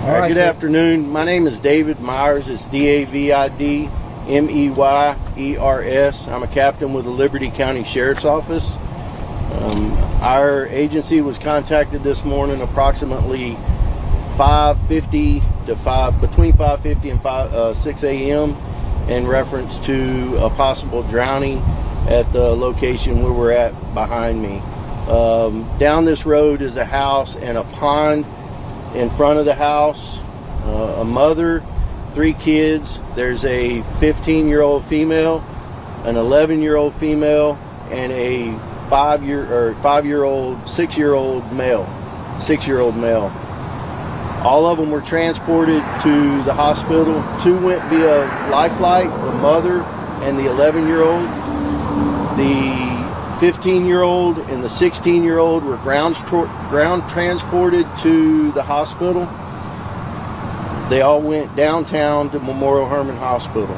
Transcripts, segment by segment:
All right, good afternoon. My name is David Myers. It's DavidMeyers. I'm a captain with the Liberty County Sheriff's Office. Our agency was contacted this morning approximately 5:50 to between 5:50 and 6 a.m. in reference to a possible drowning at the location where we're at behind me. Down this road is a house and a pond in front of the house. A mother, 3 kids. There's a 15-year-old female, an 11-year-old female, and a 6-year-old male. All of them were transported to the hospital. 2 went via Lifeline, the mother and the 11-year-old. The 15-year-old and the 16-year-old were ground transported to the hospital. They all went downtown to Memorial Hermann Hospital.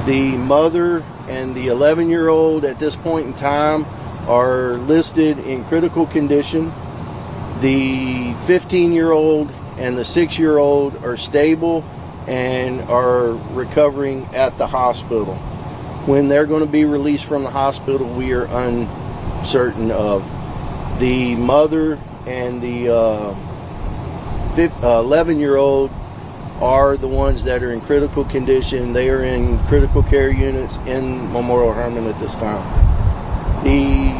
The mother and the 11-year-old at this point in time are listed in critical condition. The 15-year-old and the 6-year-old are stable and are recovering at the hospital. When they're going to be released from the hospital, we are uncertain of. The mother and the 11-year-old are the ones that are in critical condition. They are in critical care units in Memorial Hermann at this time. The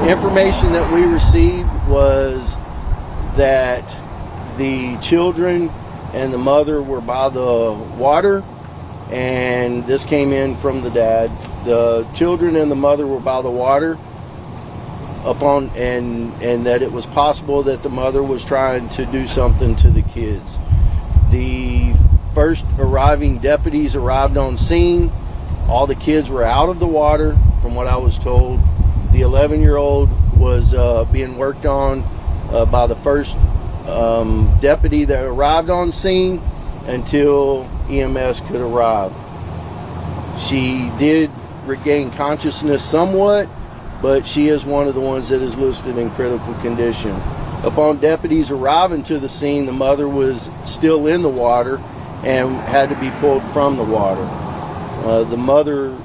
information that we received was that the children and the mother were by the water, and this came in from the dad. The children and the mother were by the water and that it was possible that the mother was trying to do something to the kids. The first arriving deputies arrived on scene. All the kids were out of the water, from what I was told. The 11-year-old was being worked on by the first deputy that arrived on scene until EMS could arrive. She did regain consciousness somewhat, but she is one of the ones that is listed in critical condition. Upon deputies arriving to the scene, the mother was still in the water and had to be pulled from the water. The mother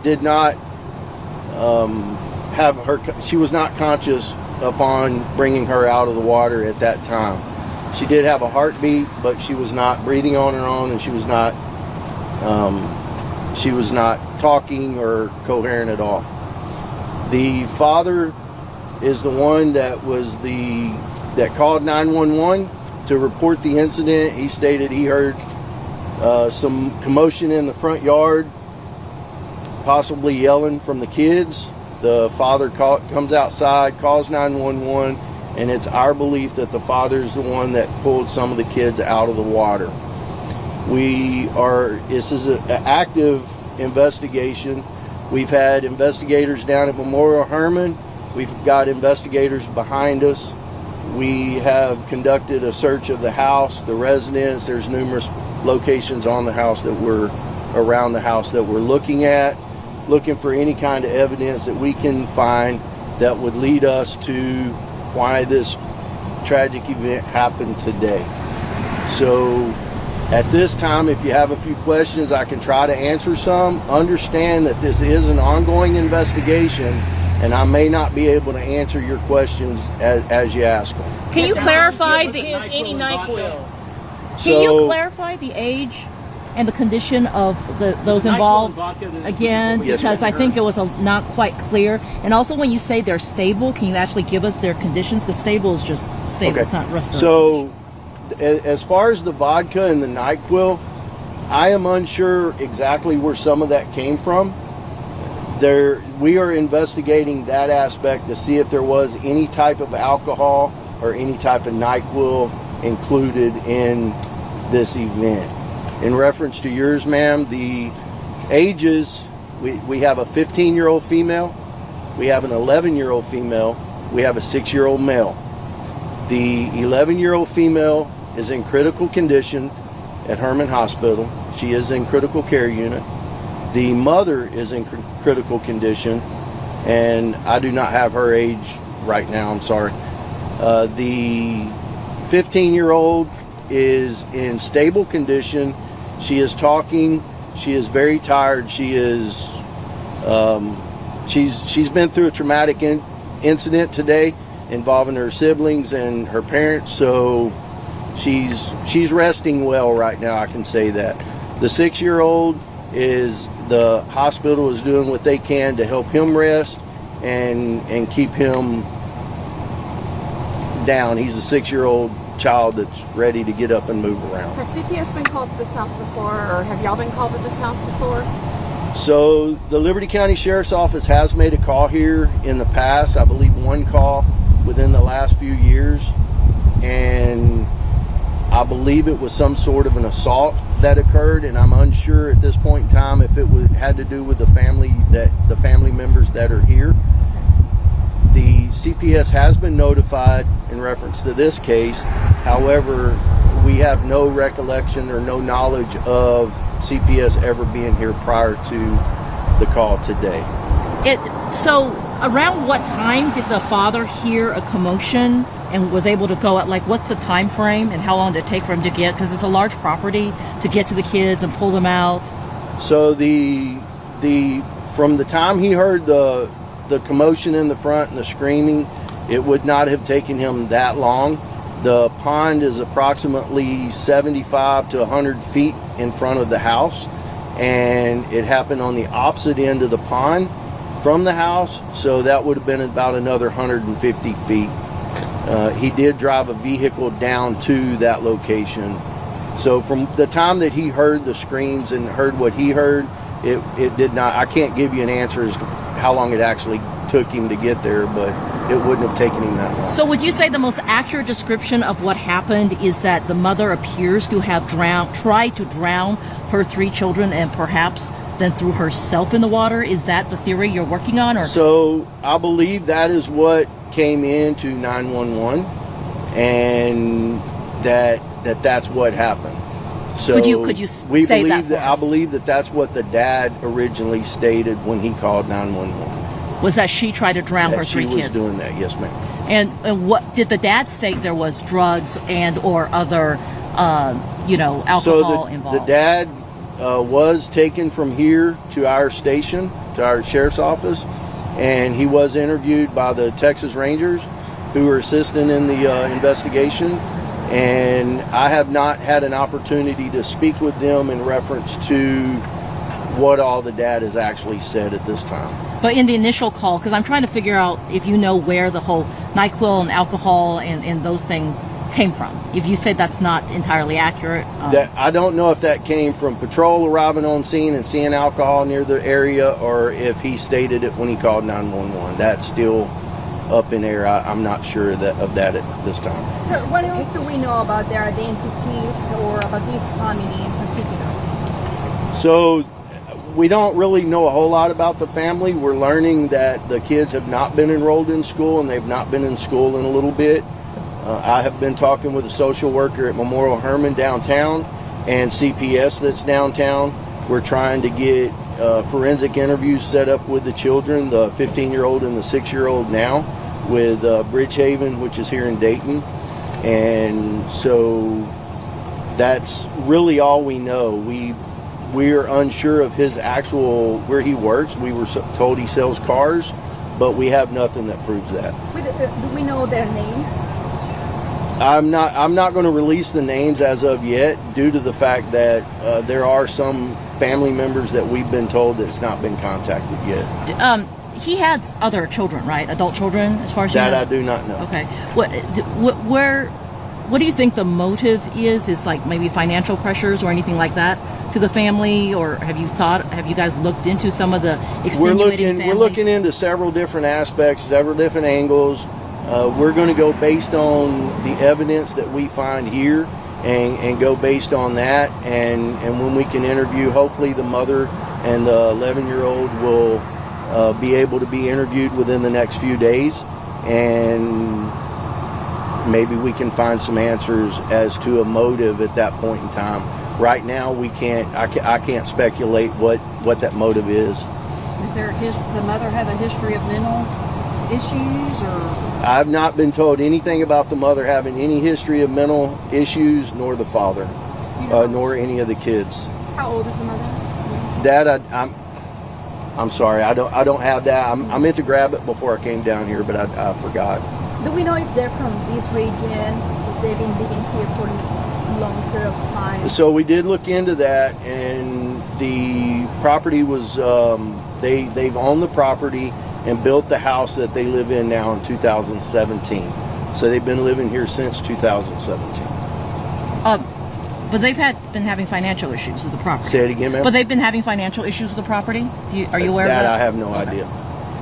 did not she was not conscious upon bringing her out of the water at that time. She did have a heartbeat, but she was not breathing on her own, and she was not talking or coherent at all. The father is the one that called 911 to report the incident. He stated he heard some commotion in the front yard, possibly yelling from the kids. The father comes outside, calls 911, and it's our belief that the father is the one that pulled some of the kids out of the water. This is an active investigation. We've had investigators down at Memorial Hermann. We've got investigators behind us. We have conducted a search of the house, the residence. There's numerous locations on the house around the house that we're looking at, looking for any kind of evidence that we can find that would lead us to why this tragic event happened today. So at this time, if you have a few questions, I can try to answer some. Understand that this is an ongoing investigation, and I may not be able to answer your questions as you ask them. Can you clarify the age and the condition of those involved again? Yes, because I think it was not quite clear. And also, when you say they're stable, can you actually give us their conditions? Because stable is just stable. Okay. It's not restorative. So as far as the vodka and the NyQuil, I am unsure exactly where some of that came from. We are investigating that aspect to see if there was any type of alcohol or any type of NyQuil included in this event. In reference to yours, ma'am, the ages, we have a 15-year-old female, we have an 11-year-old female, we have a 6-year-old male. The 11-year-old female is in critical condition at Hermann Hospital. She is in critical care unit. The mother is in critical condition, and I do not have her age right now, I'm sorry. The 15-year-old is in stable condition. She is talking. She is very tired. She is she's been through a traumatic incident today involving her siblings and her parents, so she's resting well right now, I can say that. The 6-year-old is, the hospital is doing what they can to help him rest and keep him down. He's a 6-year-old child that's ready to get up and move around. Has CPS been called to this house before, or have y'all been called to this house before? So the Liberty County Sheriff's Office has made a call here in the past. I believe one call within the last few years, and I believe it was some sort of an assault that occurred, and I'm unsure at this point in time if it had to do with the family members that are here. The CPS has been notified in reference to this case. However, we have no recollection or no knowledge of CPS ever being here prior to the call today. So around what time did the father hear a commotion and was able to go out? Like, what's the time frame and how long did it take for him to get, because it's a large property, to get to the kids and pull them out? So from the time he heard the commotion in the front and the screaming, it would not have taken him that long. The pond is approximately 75 to 100 feet in front of the house, and it happened on the opposite end of the pond from the house, so that would have been about another 150 feet. He did drive a vehicle down to that location. So from the time that he heard the screams and heard what he heard, it did not, I can't give you an answer as to how long it actually took him to get there, but it wouldn't have taken him that long. So would you say the most accurate description of what happened is that the mother appears to have tried to drown her 3 children and perhaps then threw herself in the water? Is that the theory you're working on? Or so I believe that is what came into 911, and that's what happened. So could you we say believe that? I believe that's what the dad originally stated when he called 911. Was that she tried to drown her 3 kids? She was doing that, yes, ma'am. And what did the dad state? There was drugs and or other, alcohol involved? The dad was taken from here to our station, to our sheriff's office, and he was interviewed by the Texas Rangers, who were assisting in the investigation. And I have not had an opportunity to speak with them in reference to what all the dad has actually said at this time. But in the initial call, because I'm trying to figure out if you know where the whole NyQuil and alcohol and those things came from. If you say that's not entirely accurate. That I don't know if that came from patrol arriving on scene and seeing alcohol near the area, or if he stated it when he called 911. That's still up in air. I'm not sure of that at this time. So what else do we know about their identities or about this family in particular? So we don't really know a whole lot about the family. We're learning that the kids have not been enrolled in school, and they've not been in school in a little bit. I have been talking with a social worker at Memorial Hermann downtown and CPS that's downtown. We're trying to get forensic interviews set up with the children, the 15-year-old and the 6-year-old now, with Bridgehaven, which is here in Dayton. And so that's really all we know. We're unsure of his actual, where he works. We were told he sells cars, but we have nothing that proves that. Do we know their names? I'm not going to release the names as of yet, due to the fact that there are some family members that we've been told that's not been contacted yet. He had other children, right? Adult children, as far as you know? That I do not know. Okay. What do you think the motive is? Is like maybe financial pressures or anything like that to the family, or have you guys looked into some of the extenuating families? We're looking into several different aspects, several different angles. We're going to go based on the evidence that we find here and go based on that. And when we can interview, hopefully the mother and the 11-year-old will be able to be interviewed within the next few days. And maybe we can find some answers as to a motive at that point in time. Right now, I can't speculate what that motive is. Does the mother have a history of mental issues or? I've not been told anything about the mother having any history of mental issues, nor the father, nor any of the kids. How old is the mother? That I'm sorry, I don't have that. I meant to grab it before I came down here, but I forgot. Do we know if they're from this region? If they've been living here for a long period of time? So we did look into that, and the property was they've owned the property and built the house that they live in now in 2017. So they've been living here since 2017. But they've been having financial issues with the property. Say it again, ma'am. But they've been having financial issues with the property? Are you aware of that? I have no idea.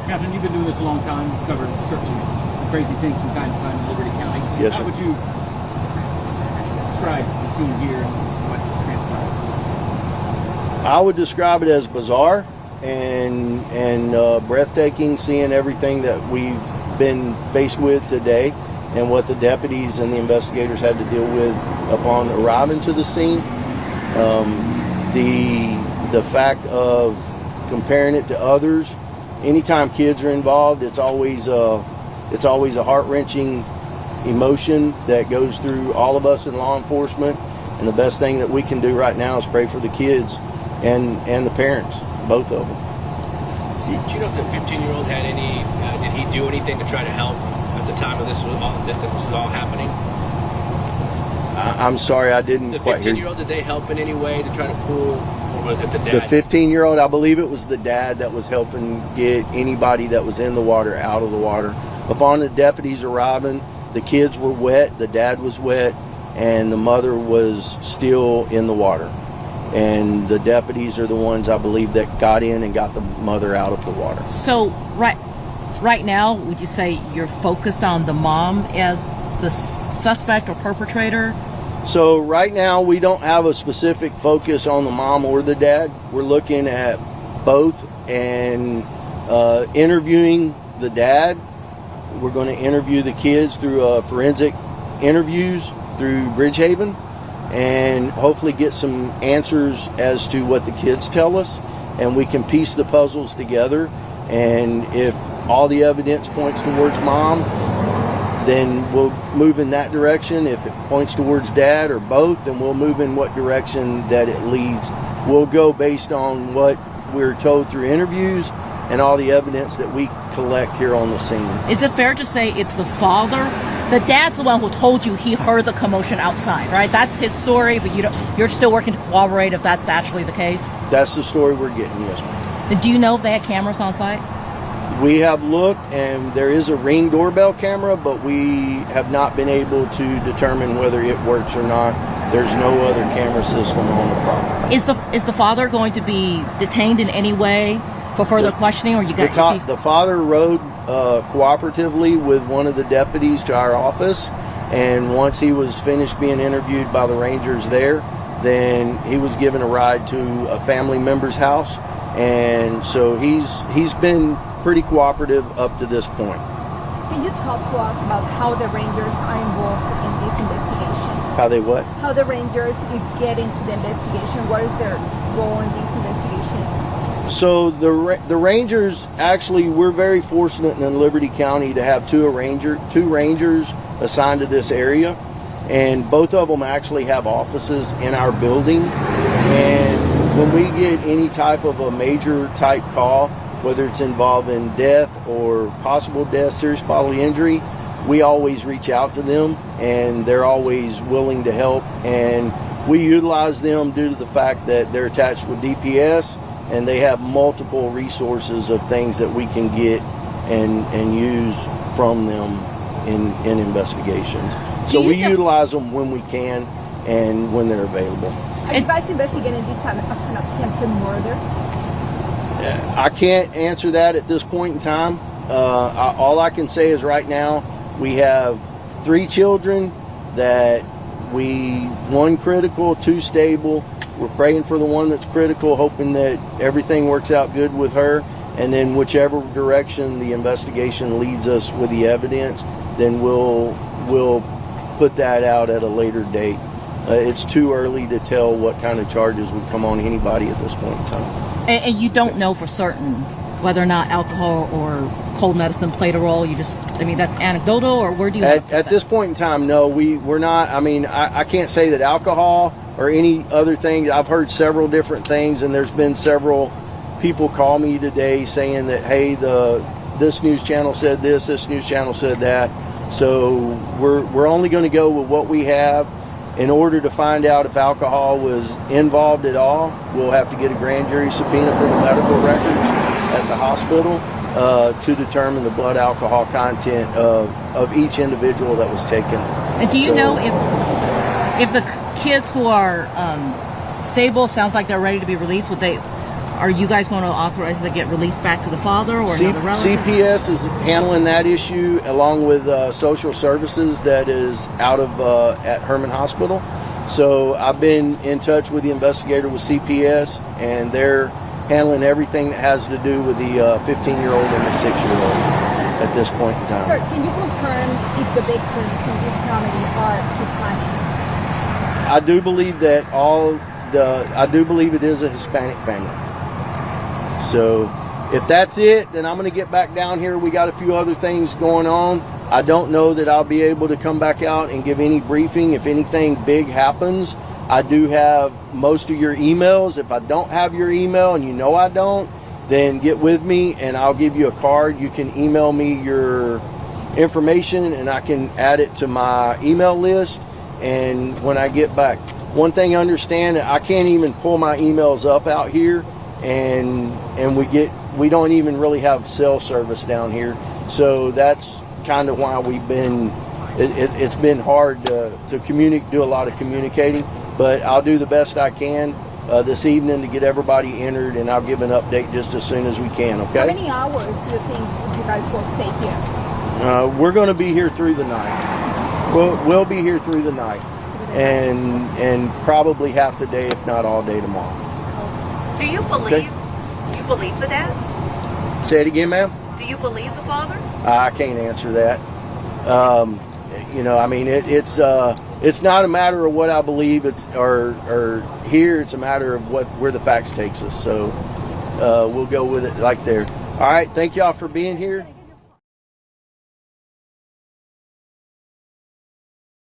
Captain, you've been doing this a long time. You've covered certainly some crazy things from time to time in Liberty County. Yes, How sir. would you describe the scene here and what transpired? I would describe it as bizarre and breathtaking, seeing everything that we've been faced with today and what the deputies and the investigators had to deal with upon arriving to the scene. The fact of comparing it to others, anytime kids are involved, it's always a heart-wrenching emotion that goes through all of us in law enforcement. And the best thing that we can do right now is pray for the kids and the parents, both of them. Do you know if the 15-year-old had any? Did he do anything to try to help at the time of this was all happening? I'm sorry, I didn't The quite hear you. 15-year-old, did they help in any way to try to pull, or was it the dad? The 15-year-old, I believe it was the dad that was helping get anybody that was in the water out of the water. Upon the deputies arriving, the kids were wet, the dad was wet, and the mother was still in the water. And the deputies are the ones, I believe, that got in and got the mother out of the water. So right now, would you say you're focused on the mom as the suspect or perpetrator? So right now, we don't have a specific focus on the mom or the dad. We're looking at both and interviewing the dad. We're going to interview the kids through forensic interviews through Bridgehaven, and hopefully get some answers as to what the kids tell us, and we can piece the puzzles together. And if all the evidence points towards mom, then we'll move in that direction. If it points towards dad or both, then we'll move in what direction that it leads. We'll go based on what we're told through interviews and all the evidence that we collect here on the scene. Is it fair to say it's the father? The dad's the one who told you he heard the commotion outside, right? That's his story, but you're still working to corroborate if that's actually the case? That's the story we're getting, yes, ma'am. Do you know if they had cameras on site? We have looked, and there is a Ring doorbell camera, but we have not been able to determine whether it works or not. There's no other camera system on the property. Is the father going to be detained in any way for further questioning, or you got to see? The father rode cooperatively with one of the deputies to our office, and once he was finished being interviewed by the Rangers there, then he was given a ride to a family member's house, and so he's been pretty cooperative up to this point. Can you talk to us about how the Rangers are involved in this investigation? How they what? How the Rangers get into the investigation? What is their role in this investigation? So the Rangers, actually, we're very fortunate in Liberty County to have two Rangers assigned to this area, and both of them actually have offices in our building. And when we get any type of a major type call, whether it's involving death or possible death, serious bodily injury, we always reach out to them, and they're always willing to help. And we utilize them due to the fact that they're attached with DPS, and they have multiple resources of things that we can get and use from them in investigations. So we utilize them when we can and when they're available. Are you guys investigating this time as an attempted murder? I can't answer that at this point in time. All I can say is right now we have 3 children that one critical, 2 stable. We're praying for the one that's critical, hoping that everything works out good with her. And then whichever direction the investigation leads us with the evidence, then we'll put that out at a later date. It's too early to tell what kind of charges would come on anybody at this point in time. And you don't know for certain whether or not alcohol or cold medicine played a role? I mean, that's anecdotal, or where do you have at this point in time? No, we're not. I mean, I can't say that alcohol or any other thing. I've heard several different things, and there's been several people call me today saying that, hey, this news channel said this news channel said that. So we're only going to go with what we have. In order to find out if alcohol was involved at all, we'll have to get a grand jury subpoena from the medical records at the hospital to determine the blood alcohol content of each individual that was taken. And do you know if the kids who are stable, sounds like they're ready to be released, are you guys going to authorize them to get released back to the father or another relative? CPS is handling that issue along with social services that is out of at Herman Hospital. So I've been in touch with the investigator with CPS, and they're handling everything that has to do with the 15-year-old and the 6-year-old at this point in time. Sir, can you confirm if the victims in this family are Hispanics? I do believe that I do believe it is a Hispanic family. So if that's it, then I'm going to get back down here. We got a few other things going on. I don't know that I'll be able to come back out and give any briefing if anything big happens. I do have most of your emails. If I don't have your email, and you know I don't, then get with me and I'll give you a card. You can email me your information and I can add it to my email list. And when I get back, one thing understand, I can't even pull my emails up out here, and we don't even really have cell service down here. So that's kind of why it's been hard to do a lot of communicating. But I'll do the best I can this evening to get everybody entered, and I'll give an update just as soon as we can, okay? How many hours do you think you guys will stay here? We're going to be here through the night. We'll be here through the night, and probably half the day, if not all day tomorrow. Do you believe? Okay. You believe the dad? Say it again, ma'am. Do you believe the father? I can't answer that. I mean, it's not a matter of what I believe. Or here, it's a matter of where the facts takes us. So we'll go with it like there. All right. Thank y'all for being here.